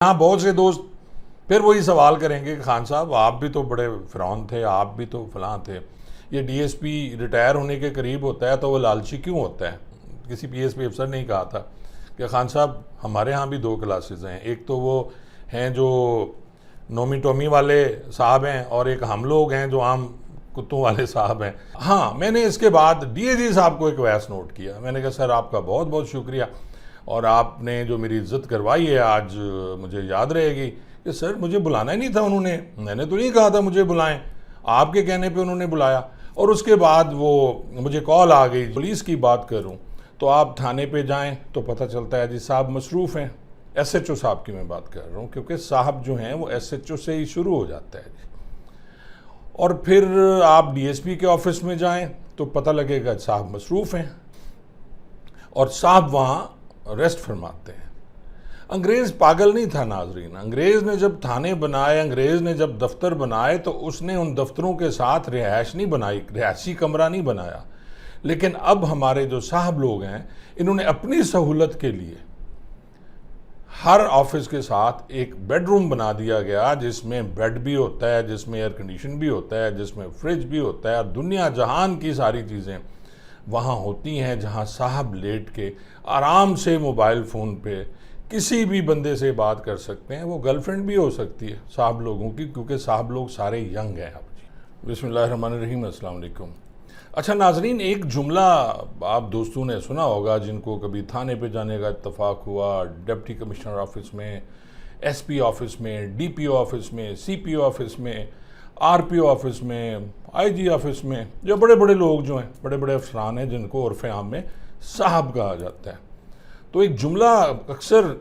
हाँ, बहुत से दोस्त फिर वही सवाल करेंगे कि खान साहब आप भी तो बड़े फ़िरौन थे, आप भी तो फलां थे। ये डीएसपी रिटायर होने के करीब होता है तो वो लालची क्यों होता है? किसी पीएसपी अफसर ने ही कहा था कि खान साहब हमारे यहाँ भी दो क्लासेस हैं, एक तो वो हैं जो नोमी टोमी वाले साहब हैं और एक हम लोग हैं जो आम कुत्तों वाले साहब हैं। हाँ, मैंने इसके बाद डीएजी साहब को एक वॉइस नोट किया। मैंने कहा सर आपका बहुत बहुत शुक्रिया और आपने जो मेरी इज्जत करवाई है आज मुझे याद रहेगी कि सर मुझे बुलाना ही नहीं था उन्होंने, मैंने तो नहीं कहा था मुझे बुलाएं, आपके कहने पे उन्होंने बुलाया। और उसके बाद वो मुझे कॉल आ गई, पुलिस की बात करूं तो आप थाने पे जाएं तो पता चलता है जी साहब मसरूफ़ हैं। एसएचओ साहब की मैं बात कर रहा हूँ क्योंकि साहब जो हैं वो एसएचओ से ही शुरू हो जाता है जी। और फिर आप डीएसपी के ऑफिस में जाएं तो पता लगेगा साहब मसरूफ़ हैं और साहब वहाँ रेस्ट फरमाते हैं। अंग्रेज़ पागल नहीं था नाजरीन। अंग्रेज़ ने जब थाने बनाए, अंग्रेज़ ने जब दफ्तर बनाए तो उसने उन दफ्तरों के साथ रिहायश नहीं बनाई, रिहायशी कमरा नहीं बनाया। लेकिन अब हमारे जो साहब लोग हैं इन्होंने अपनी सहूलत के लिए हर ऑफिस के साथ एक बेडरूम बना दिया गया जिसमें बेड भी होता है, जिसमें एयर कंडीशन भी होता है, जिसमें फ्रिज भी होता है और दुनिया जहान की सारी चीज़ें वहाँ होती हैं, जहाँ साहब लेट के आराम से मोबाइल फ़ोन पे किसी भी बंदे से बात कर सकते हैं। वो गर्लफ्रेंड भी हो सकती है साहब लोगों की, क्योंकि साहब लोग सारे यंग हैं। अब जी बिस्मिल्लाहिर्रहमानिर्रहीम, अस्सलाम वालेकुम। अच्छा नाजरीन, एक जुमला आप दोस्तों ने सुना होगा जिनको कभी थाने पे जाने का इत्तफाक हुआ, डिप्टी कमिश्नर ऑफिस में, एसपी ऑफिस में, डीपीओ ऑफिस में, सीपीओ ऑफिस में, आरपीओ ऑफिस में, आईजी ऑफिस में, जो बड़े बड़े लोग जो हैं, बड़े बड़े अफसरान हैं जिनको उर्फ़ आम में साहब कहा जाता है। तो एक जुमला अक्सर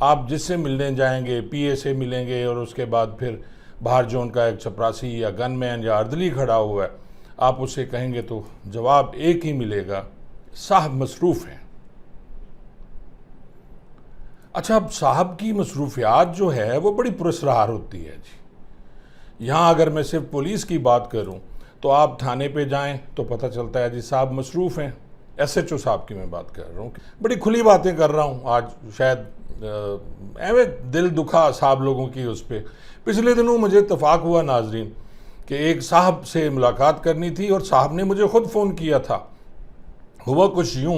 आप जिससे मिलने जाएंगे, पीए से मिलेंगे और उसके बाद फिर बाहर जो उनका एक चपरासी या गनमैन या अर्दली खड़ा हुआ है, आप उससे कहेंगे तो जवाब एक ही मिलेगा, साहब मसरूफ़ हैं। अच्छा, अब साहब की मसरूफियात जो है वो बड़ी पुरस्कार होती है जी। यहाँ अगर मैं सिर्फ पुलिस की बात करूँ तो आप थाने पे जाएं तो पता चलता है जी साहब मसरूफ़ हैं। एसएचओ साहब की मैं बात कर रहा हूँ, बड़ी खुली बातें कर रहा हूँ आज, शायद एवं दिल दुखा साहब लोगों की उस पर। पिछले दिनों मुझे इत्तफाक हुआ नाजरीन कि एक साहब से मुलाकात करनी थी और साहब ने मुझे ख़ुद फ़ोन किया था। हुआ कुछ यूँ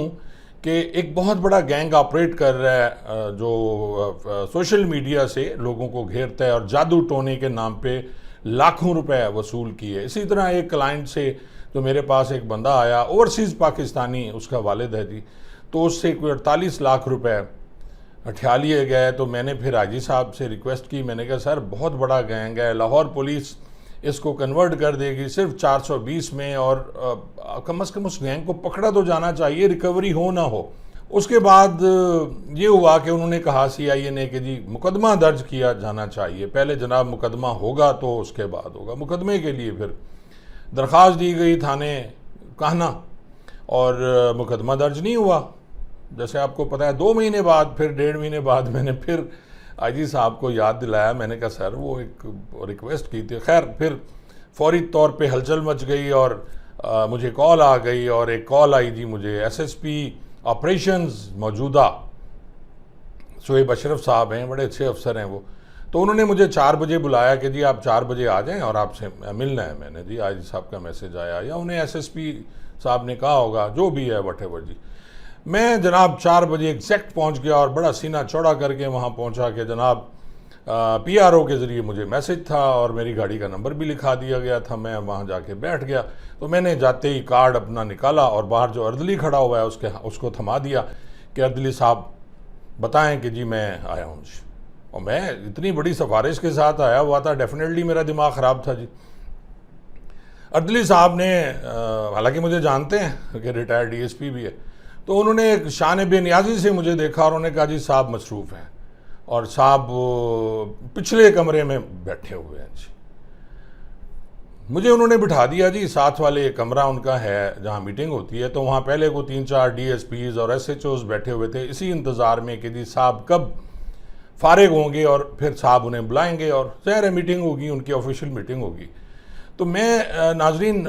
कि एक बहुत बड़ा गैंग ऑपरेट कर रहा है जो सोशल मीडिया से लोगों को घेरता है और जादू टोने के नाम पे लाखों रुपए वसूल किए। इसी तरह एक क्लाइंट से जो मेरे पास एक बंदा आया, ओवरसीज़ पाकिस्तानी, उसका वालिद है जी, तो उससे कोई 48 लाख रुपए उठा लिए गए। तो मैंने फिर आईजी साहब से रिक्वेस्ट की, मैंने कहा सर बहुत बड़ा गैंग है, लाहौर पुलिस इसको कन्वर्ट कर देगी सिर्फ 420 में और कम से कम उस गैंग को पकड़ा तो जाना चाहिए, रिकवरी हो ना हो। उसके बाद ये हुआ कि उन्होंने कहा सीआईए ने कि जी मुकदमा दर्ज किया जाना चाहिए, पहले जनाब मुकदमा होगा तो उसके बाद होगा। मुकदमे के लिए फिर दरख्वास्त दी गई थाने कान्हा और मुकदमा दर्ज नहीं हुआ। जैसे आपको पता है 2 महीने बाद, फिर 1.5 महीने बाद मैंने फिर आईजी साहब को याद दिलाया। मैंने कहा सर वो एक रिक्वेस्ट की थी। खैर फिर फौरी तौर पे हलचल मच गई और मुझे कॉल आ गई और एक कॉल आई जी मुझे एसएसपी ऑपरेशंस मौजूदा शोएब अशरफ साहब हैं, बड़े अच्छे अफसर हैं वो। तो उन्होंने मुझे 4 बजे बुलाया कि जी आप 4 बजे आ जाएं और आपसे मिलना है। मैंने जी आईजी साहब का मैसेज आया या उन्हें एसएसपी साहब ने कहा होगा, जो भी है वटेवर जी। मैं जनाब 4 बजे एग्जैक्ट पहुंच गया और बड़ा सीना चौड़ा करके वहां पहुंचा कि जनाब पीआरओ के ज़रिए मुझे मैसेज था और मेरी गाड़ी का नंबर भी लिखा दिया गया था। मैं वहां जाके बैठ गया तो मैंने जाते ही कार्ड अपना निकाला और बाहर जो अर्दली खड़ा हुआ है उसको थमा दिया कि अर्दली साहब बताएं कि जी मैं आया हूँ जी। और मैं इतनी बड़ी सिफारिश के साथ आया हुआ था, डेफिनेटली मेरा दिमाग ख़राब था जी। अर्दली साहब ने हालांकि मुझे जानते हैं कि रिटायर्ड डीएसपी भी है, तो उन्होंने एक शान बेनियाजी से मुझे देखा और उन्होंने कहा जी साहब मसरूफ़ हैं और साहब पिछले कमरे में बैठे हुए हैं जी। मुझे उन्होंने बिठा दिया जी, साथ वाले कमरा उनका है जहाँ मीटिंग होती है, तो वहाँ पहले को 3-4 डीएसपीज़ और एसएचओज़ बैठे हुए थे इसी इंतज़ार में कि जी साहब कब फारिग होंगे और फिर साहब उन्हें बुलाएंगे और ज़ाहिर मीटिंग होगी, उनकी ऑफिशियल मीटिंग होगी। तो मैं नाजरीन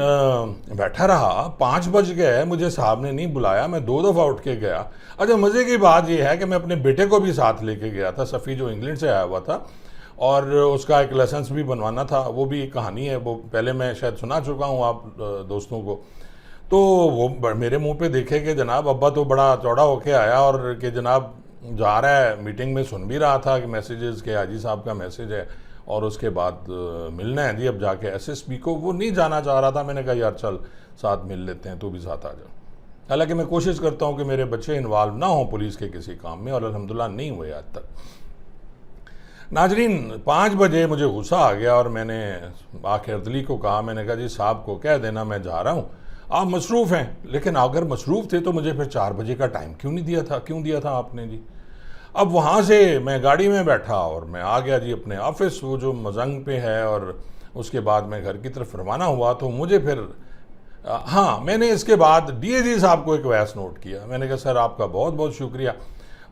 बैठा रहा, 5 बज गए, मुझे साहब ने नहीं बुलाया, मैं 2 दफ़ा उठ के गया। अच्छा, मज़े की बात यह है कि मैं अपने बेटे को भी साथ लेके गया था, सफ़ी जो इंग्लैंड से आया हुआ था, और उसका एक लाइसेंस भी बनवाना था। वो भी एक कहानी है, वो पहले मैं शायद सुना चुका हूँ आप दोस्तों को। तो वो मेरे मुंह पे देखे कि जनाब अब्बा तो बड़ा चौड़ा होके आया, और कि जनाब जा रहा है मीटिंग में, सुन भी रहा था कि मैसेजेस के हाजी साहब का मैसेज है और उसके बाद मिलना है जी अब जाके एसएसपी को। वो नहीं जाना चाह रहा था। मैंने कहा यार चल साथ मिल लेते हैं, तू भी साथ आ जा। हालांकि मैं कोशिश करता हूं कि मेरे बच्चे इन्वॉल्व ना हों पुलिस के किसी काम में, और अल्हम्दुलिल्लाह नहीं हुए आज तक। नाजरीन 5 बजे मुझे गुस्सा आ गया और मैंने आखिर अदली को कहा, मैंने कहा जी साहब को कह देना मैं जा रहा हूँ, आप मसरूफ़ हैं। लेकिन अगर मसरूफ़ थे तो मुझे फिर 4 बजे का टाइम क्यों नहीं दिया था, क्यों दिया था आपने जी। अब वहाँ से मैं गाड़ी में बैठा और मैं आ गया जी अपने ऑफिस, वो जो मजंग पे है, और उसके बाद मैं घर की तरफ रवाना हुआ। तो मुझे फिर हाँ, मैंने इसके बाद डीएजी साहब को एक वॉइस नोट किया। मैंने कहा सर आपका बहुत बहुत शुक्रिया,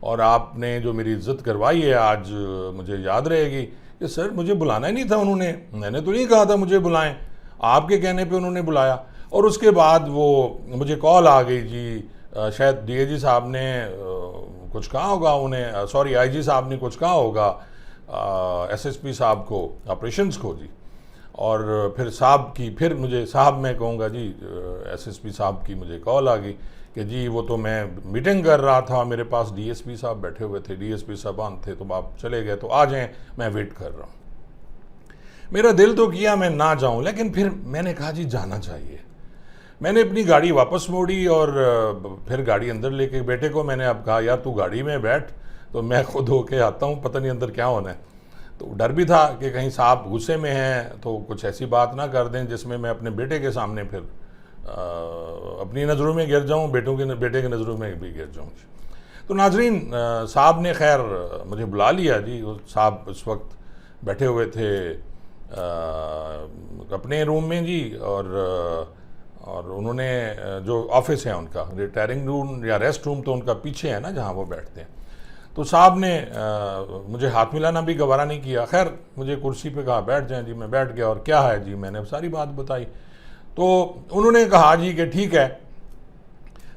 और आपने जो मेरी इज्जत करवाई है आज मुझे याद रहेगी। कि सर मुझे बुलाना ही नहीं था उन्होंने, मैंने तो नहीं कहा था मुझे बुलाएं, आपके कहने पे उन्होंने बुलाया। और उसके बाद वो मुझे कॉल आ गई जी, शायद डीएजी साहब ने कुछ कहा होगा उन्हें, सॉरी आईजी साहब ने कुछ कहा होगा एसएसपी साहब को, ऑपरेशंस को जी। और फिर साहब की, फिर मुझे साहब मैं कहूँगा जी, एसएसपी साहब की मुझे कॉल आ गई कि जी वो तो मैं मीटिंग कर रहा था, मेरे पास डीएसपी साहब बैठे हुए थे, डीएसपी साहबान थे, तो आप चले गए, तो आ जाएं, मैं वेट कर रहा हूँ। मेरा दिल तो किया मैं ना जाऊँ, लेकिन फिर मैंने कहा जी जाना चाहिए। मैंने अपनी गाड़ी वापस मोड़ी और फिर गाड़ी अंदर लेके बेटे को मैंने अब कहा यार तू गाड़ी में बैठ, तो मैं खुद होके आता हूँ, पता नहीं अंदर क्या होना है। तो डर भी था कि कहीं साहब गुस्से में हैं तो कुछ ऐसी बात ना कर दें जिसमें मैं अपने बेटे के सामने फिर अपनी नज़रों में गिर जाऊँ, बेटे की नज़रों में भी गिर जाऊँ। तो नाजरीन साहब ने खैर मुझे बुला लिया जी। साहब उस वक्त बैठे हुए थे अपने रूम में जी, और उन्होंने जो ऑफिस है उनका, रिटायरिंग रूम या रेस्ट रूम तो उनका पीछे है ना जहाँ वो बैठते हैं। तो साहब ने मुझे हाथ मिलाना भी गवारा नहीं किया। खैर मुझे कुर्सी पे कहा बैठ जाएं जी, मैं बैठ गया। और क्या है जी, मैंने सारी बात बताई। तो उन्होंने कहा जी कि ठीक है,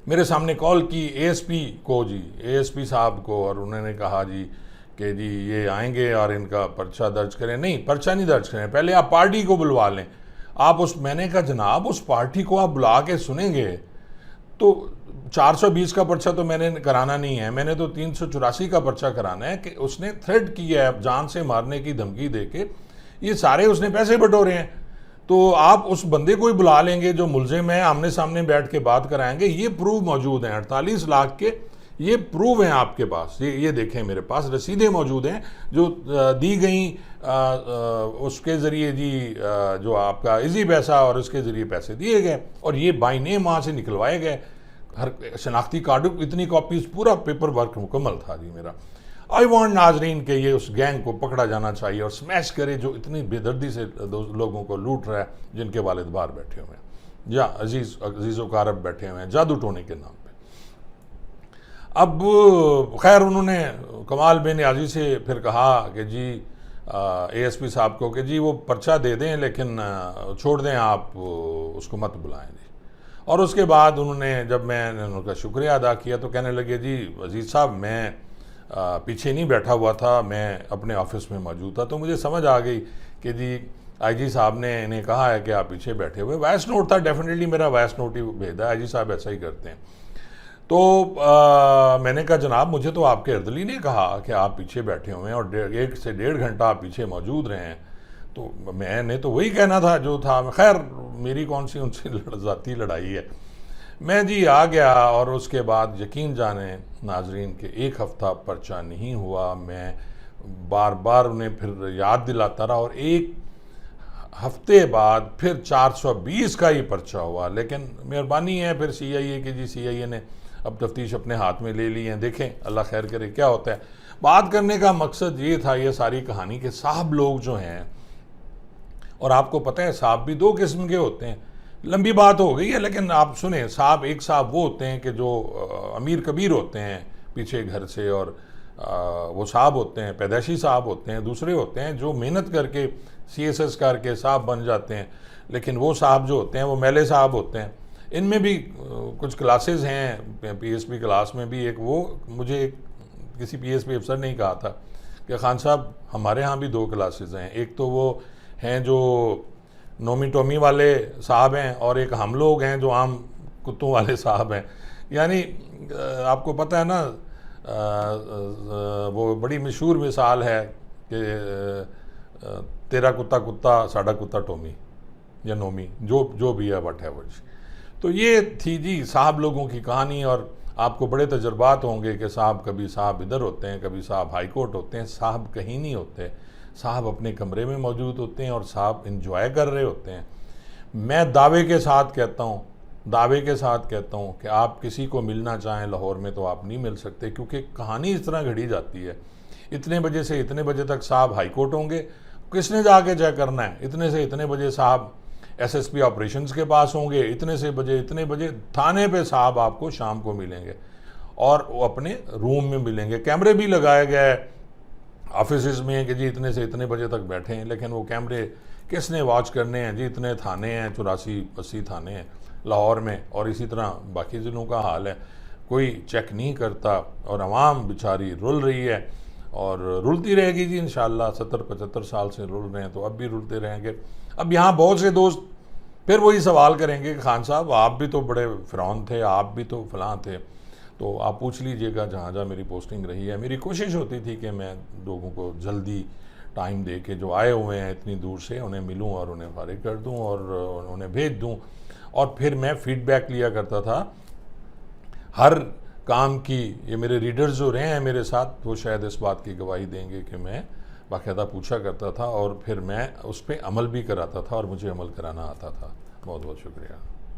मेरे सामने कॉल की एएसपी को जी, एएसपी साहब को, और उन्होंने कहा जी कि जी ये आएंगे और इनका पर्चा दर्ज करें। नहीं, पर्चा नहीं दर्ज करें, पहले आप पार्टी को बुलवा लें। आप उस, मैंने कहा जनाब उस पार्टी को आप बुला के सुनेंगे तो 420 का पर्चा तो मैंने कराना नहीं है, मैंने तो 384 का पर्चा कराना है कि उसने थ्रेट किया है जान से मारने की धमकी देके, ये सारे उसने पैसे बटोरे हैं। तो आप उस बंदे को ही बुला लेंगे जो मुलजिम है, आमने सामने बैठ के बात कराएंगे। ये प्रूफ मौजूद हैं, 48 लाख के ये प्रूफ हैं आपके पास, ये देखें मेरे पास रसीदें मौजूद हैं जो दी गई उसके ज़रिए जी, जो आपका इजी पैसा और उसके ज़रिए पैसे दिए गए, और ये बाई नेम वहाँ से निकलवाए गए। हर शनाख्ती कार्ड, इतनी कॉपीज़, पूरा पेपर वर्क मुकम्मल था जी मेरा। आई वांट नाजरीन के ये उस गैंग को पकड़ा जाना चाहिए और स्मैश करे जो इतनी बेदर्दी से लोगों को लूट रहा है, जिनके वालिद बाहर बैठे हुए हैं या अजीज़ वकारब बैठे हुए हैं जादू टोने के नाम पे। अब खैर उन्होंने कमाल बिन नियाज़ी से फिर कहा कि जी एएसपी साहब को कि जी वो पर्चा दे दें, लेकिन छोड़ दें, आप उसको मत बुलाएं जी। और उसके बाद उन्होंने, जब मैंने उनका शुक्रिया अदा किया तो कहने लगे जी अजीज़ साहब मैं पीछे नहीं बैठा हुआ था, मैं अपने ऑफिस में मौजूद था। तो मुझे समझ आ गई कि जी आईजी साहब ने इन्हें कहा है कि आप पीछे बैठे हुए। वॉइस नोट था, डेफिनेटली मेरा वॉइस नोट ही भेजा, आईजी साहब ऐसा ही करते हैं। तो मैंने कहा जनाब मुझे तो आपके अर्दली ने कहा कि आप पीछे बैठे हुए हैं और 1 से 1.5 घंटा आप पीछे मौजूद रहे हैं, तो मैंने तो वही कहना था जो था। खैर मेरी कौन सी उनसे ज़ाती लड़ाई है। मैं जी आ गया, और उसके बाद यकीन जाने नाजरीन के 1 हफ़्ता पर्चा नहीं हुआ। मैं बार बार उन्हें फिर याद दिलाता रहा, और 1 हफ्ते बाद फिर 420 का ही पर्चा हुआ। लेकिन मेहरबानी है फिर सीआईए की जी, सीआईए ने अब तफ्तीश अपने हाथ में ले ली है। देखें अल्लाह खैर करे क्या होता है। बात करने का मकसद ये था, ये सारी कहानी कि साहब लोग जो हैं, और आपको पता है साहब भी 2 किस्म के होते हैं। लंबी बात हो गई है लेकिन आप सुने, साहब, एक साहब वो होते हैं कि जो अमीर कबीर होते हैं पीछे घर से, और वो साहब होते हैं, पैदाइशी साहब होते हैं, दूसरे होते हैं जो मेहनत करके CSS करके साहब बन जाते हैं। लेकिन वो साहब जो होते हैं वो मैले साहब होते हैं। इनमें भी कुछ क्लासेस हैं, PSP क्लास में भी एक वो मुझे किसी PSP अफसर ने ही कहा था कि खान साहब हमारे यहाँ भी 2 क्लासेस हैं, एक तो वो हैं जो नोमी टोमी वाले साहब हैं और एक हम लोग हैं जो आम कुत्तों वाले साहब हैं। यानी आपको पता है ना, वो बड़ी मशहूर मिसाल है कि तेरा कुत्ता कुत्ता साड़ा कुत्ता टोमी या नोमी, जो भी है वट है वो जी। तो ये थी जी साहब लोगों की कहानी। और आपको बड़े तजुर्बात होंगे कि साहब कभी साहब इधर होते हैं, कभी साहब हाई कोर्ट होते हैं। साहब कहीं नहीं होते, साहब अपने कमरे में मौजूद होते हैं और साहब इंजॉय कर रहे होते हैं। मैं दावे के साथ कहता हूँ कि आप किसी को मिलना चाहें लाहौर में तो आप नहीं मिल सकते, क्योंकि कहानी इस तरह घड़ी जाती है। इतने बजे से इतने बजे तक साहब हाई कोर्ट होंगे, किसने जाके चेक करना है। इतने से इतने बजे साहब SSP ऑपरेशंस के पास होंगे, इतने से बजे इतने बजे थाने पे साहब आपको शाम को मिलेंगे और वो अपने रूम में मिलेंगे। कैमरे भी लगाए गए ऑफिस में कि जी इतने से इतने बजे तक बैठे हैं, लेकिन वो कैमरे किसने वॉच करने हैं जी। इतने थाने हैं, 84-80 थाने हैं लाहौर में, और इसी तरह बाकी ज़िलों का हाल है, कोई चेक नहीं करता और आवाम बेचारी रुल रही है और रुलती रहेगी जी इंशाल्लाह। 70-75 साल से रुल रहे हैं तो अब भी रुलते रहेंगे। अब यहाँ बहुत से दोस्त फिर वही सवाल करेंगे कि खान साहब आप भी तो बड़े फ़िरौन थे, आप भी तो फलां थे। तो आप पूछ लीजिएगा जहाँ जहाँ मेरी पोस्टिंग रही है। मेरी कोशिश होती थी कि मैं लोगों को जल्दी टाइम दे के जो आए हुए हैं इतनी दूर से उन्हें मिलूं और उन्हें फारिग कर दूं और उन्हें भेज दूं। और फिर मैं फ़ीडबैक लिया करता था हर काम की। ये मेरे रीडर्स जो रहे हैं मेरे साथ वो शायद इस बात की गवाही देंगे कि मैं बाकायदा पूछा करता था और फिर मैं उस पर अमल भी कराता था और मुझे अमल कराना आता था। बहुत बहुत शुक्रिया।